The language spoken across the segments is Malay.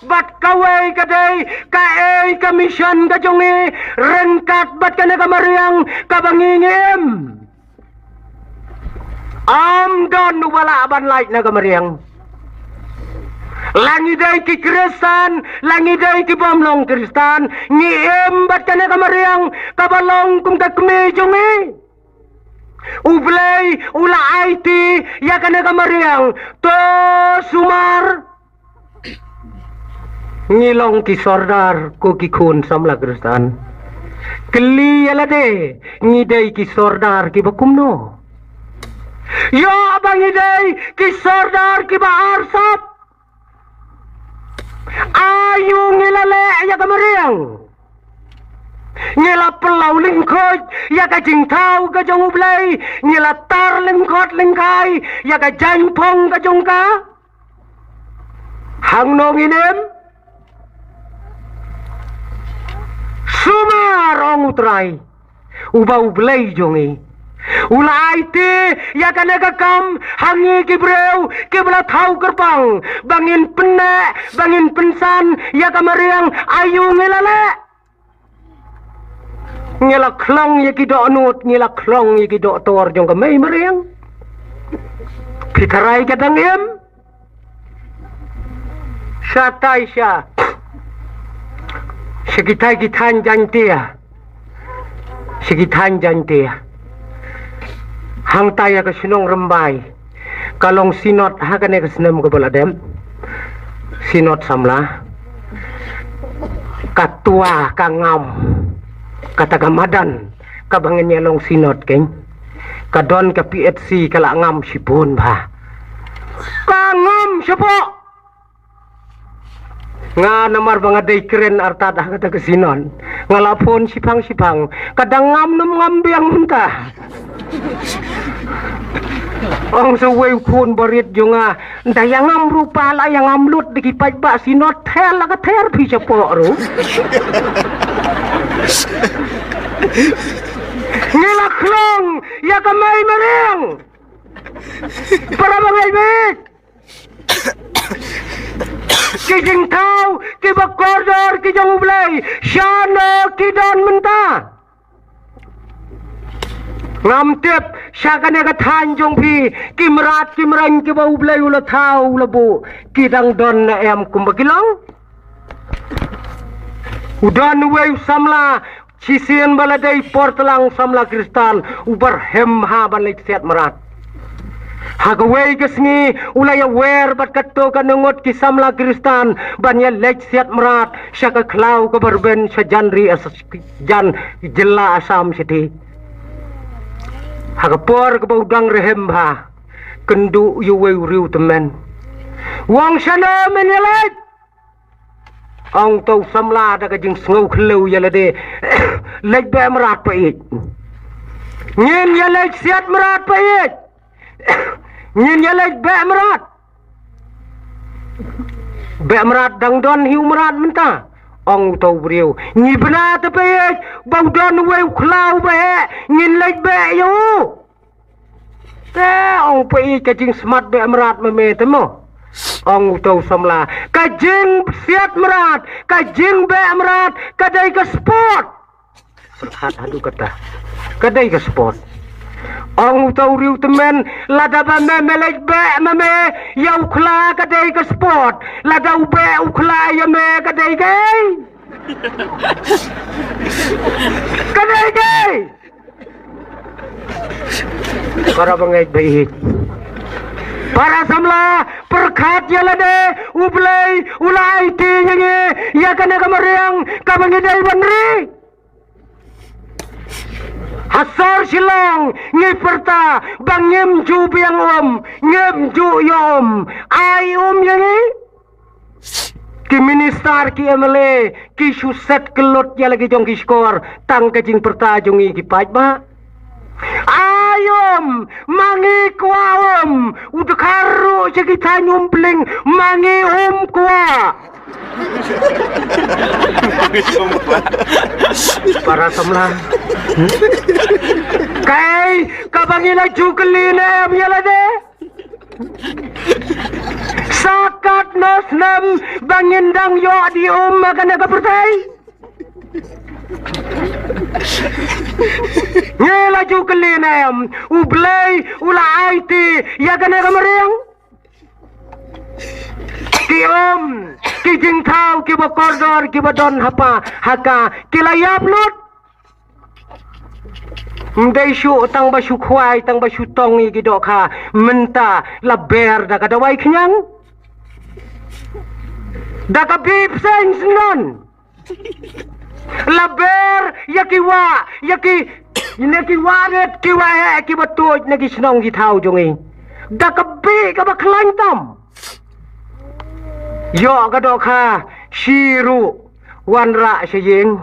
bat kawai kadai kae kamisyon kajongi rengkat bat kana kamariang kabangingim don wala aban light na kamariang langiday ki Kristan langiday ki bomlong Kristan ngiem bat kana kamariang kabalong kum kakme jongi ublay ula IT ya kana kamariang to sumar ngilong ki sordar ko ki kun samla Kristan keli alade ngidai ki sordar ki bakumno yo abang ngidai ki sordar ki ba arsap ayu ngilale ya kamariang ngila pelau lingkot ya ka jingtau ka jong ublay ngila tar lingkot lingkai ya ka jangpong ka jong ka hang nong inem sumarong utray uba ublay jongi ulai te ya ka negakam hangi kibreu kibla thau kerpang bangin penne bangin pensan ya ka mariang ayu ngilale ngela klong ye ki do nut ngela klong ye ki do tor jong ka mai mariang pitarai kadang em satai sya sekitai kitan jantia sekitan jantia hang taya ka sinong rembai kalong sinot hakane ka sinem ka baladem sinot samla katua kangam kata kamadan kabangin nyelong sinot keng kadon ka PHC kala ngam sipon ba kangam sipo nga namar banga day keren artada kata kesinon ngalapon sipang kadang ngam ngambiang muntah ang saway kun barit yung dayang ngam rupa la yang ngamlut dikipaj ba sinot tel ka ter pi sipo ro ngilaklong ya kamay mareng para bangay bit kijing tau kibakordor kijang ublay syano kidon menta ngamtip siya ka nagathanjong pi kimrat kimrang kiba ublay ula tau labo kidang don na em kumbakilong udan way samla sisian baladay portalang samla Kristan ubar hemha balik siat merat hagaway kasngi ulaya wer bat kato kanungot ki samla Kristan banya lek siat merat siya ka klaw ka barben sa janri asas jan jela asam siti hagapor ka baudang rehemha kendu yuway riu temen wang sana menyelek ông tàu xâm la đã cái chừng ngâu khlưu giờ là đi lệch bè mrat vậy nhìn giờ lệch xiết mrat vậy nhìn giờ lệch bè mrat đằng đòn hiu mrat mình ta ông tàu brio nhìn bên na tập vậy bao đòn quay khlau vậy nhìn lệch bè yo thế ông vậy cái chừng smart bè mrat mà mê thế mà ông tàu samla kajing siat merat kajing be merat kadai ke sport hadu kata kadai ke sport ông tàu riu temen lada ba me melek be me yau khla kadai ke sport lada be ukhla ya me kadai ke kadai ke para bangai baik para samla perkhat yalade ublay ulai tingi ya kana kamariang kabangidai banri hasar silong ngiperta bangem ju biang ngem ju yom ai yangi ki minister ki MLA ki suset kelot ya lagi jong ki skor tang kajing perta jongi ki pajba ayom mangi kuaom udah karu kita nyumpling mangi kua para samla kai kabangila jukelina am yala de sakat nosnem bangindang yo di makan aga pertai ngelaju kelinem ublay ula IT ya kan aga meriang ki ki jing thau ki ba koridor ki ba don hapa haka ki layap lut mdai shu tang ba shu khwai tang ba shu tong i ki do kha menta la ber da ka dawai khnyang da ka bip sen non la ber yakiwa yaki neki waret ki wa he ki ba tuj neki snong ki thau jongi da ka bi ka ba khlang tam yo ka do kha shiru wan ra shiyeng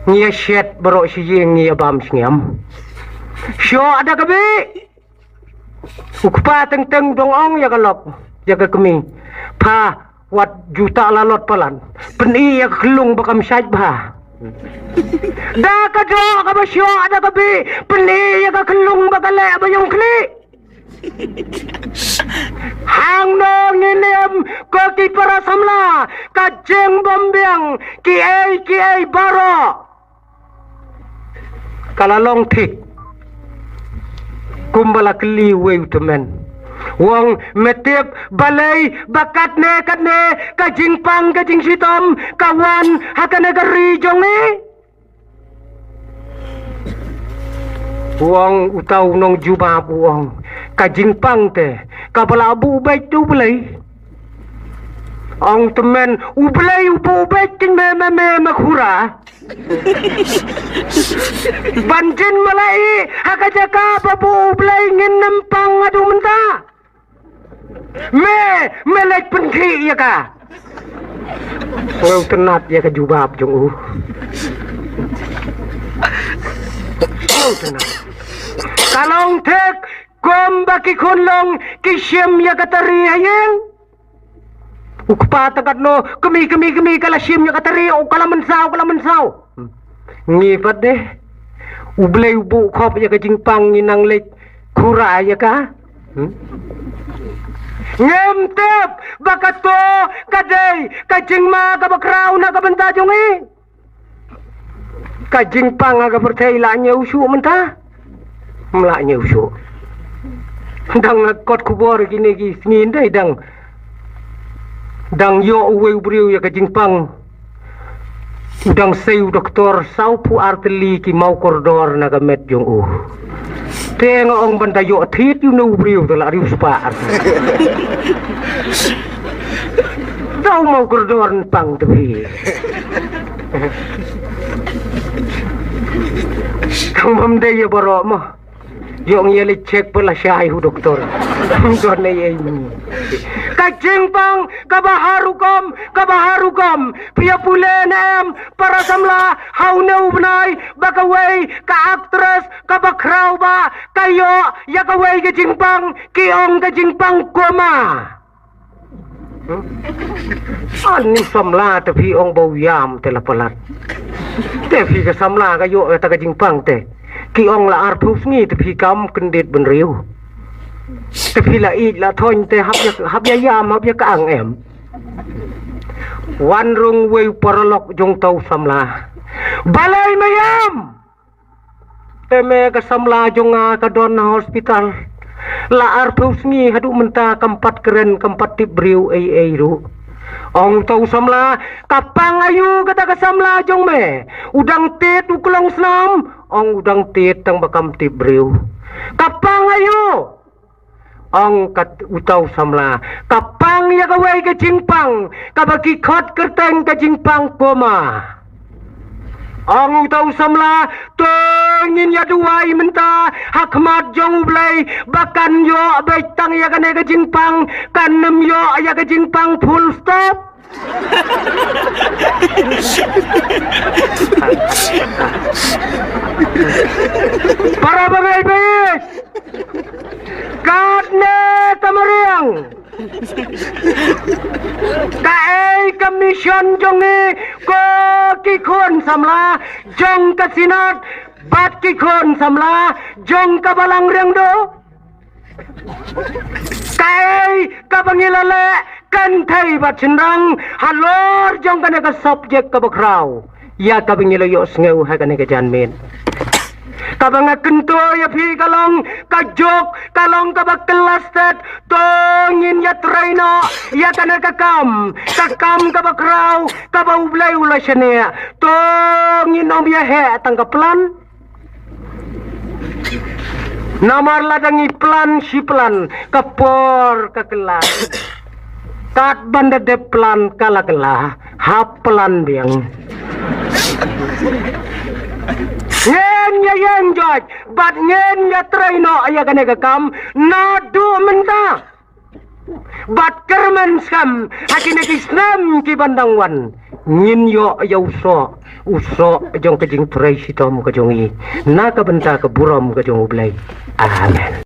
nia shet bro shiyeng nia bam sngam syo ada ka bi ukpa teng teng dong ong ya kalop ya ka kemi pha wat juta lalot palan peni ya kelung bakam syaj bah da ka do ka ba syo ada ka bi peni ya ka kelung bakale bayong kli hang no nginem ko ki para samla ka jeng bombyang ki ai baro kala long thik kumbala kli we temen wong metep balai bakat ne ka jingpang ka jing sitom kawan hakane gari jongi wong utau nong juba wong ka jingpang te ka bala bu bai tu balai ong temen ublai ubu bai ting me khura banjin malai hakajaka babu ublai ngin nempang adu menta melek penthi ya ka ngau tenat ya ka jubab jong ngau tenat kalong tek kom baki khonlong kisyem ya katari hayeng ukpa takat no kemi kala syem ya katari o kala mensau ngipat deh ublai ubu khop ya ka jingpang nginang lek khura ya ka ngemtep bakato kadai kajing ma ka bakrau na ka benta jongi kajing pang aga pertai la nyau su menta mla nyau su dang kot kubor gini gi ngin dai dang yo uwe ubriu ya kajing pang udang seu doktor sau pu arteli ki mau koridor na ka met jong tenga ong bandayo thit yu no briu to la riu spa tau mau koridor pang tepi kang bam de ya baro mo yong yeli cek pela syai hu doktor don ne ye kajing pang kabaharukom pia pulenem para samla hauneu benai bakawai ka aktres ka bakrau ba kayo ya kawai ke jingpang kiong ke jingpang koma ani samla tapi ong bau yam telapalat tapi ke samla kayo ta ke jingpang te kiong la arthus ngi tapi kam kendit benriu tapi la i la thon te hab ya yam hab ya ka ang em wan rung wei paralok jong tau samla balai mayam teme ka samla jonga ka don hospital la arthus ngi hadu menta kampat keren kampat tibriu ai ru ong tau samla kapang ayu kata ka samla jong me udang tit uklong snam ong udang tit tang bakam tibriu kapang ayu ong kat utau samla kapang ya kawai ke jingpang kabaki khot kerteng ke jingpang koma ong utau samla tengin ya duai menta hakmat jong blai bakan yo baitang ya kane ke jingpang kanem yo ya ke jingpang full stop para bagai-bagai kadne tamariang kae komisyon jongi ko kikon samla jong kasinat bat kikon samla jong kabalang riang do Kai kabangilale kan thai bat chendang halor jong kana ka subject ka bakrau ya kabangilo yo sneu ha kana ka janmen kabanga kento ya phi kalong ka jok kalong ka kelas tet tongin ya traino ya kana ka kam ka bakrau ka bau blai ula shania tongin om ya he tang ka plan Namar ladangi plan si plan kapor ka kelas tat banda de plan kala kala ha plan biang ngen ya yen joj bat ngen ya traino aya kane ka kam na du menta bat kerman skam hakine kisnam ki bandangwan ngin yo ya uso jong kejing trai sitom ka jongi na ka benta ka buram ka jong ublai amen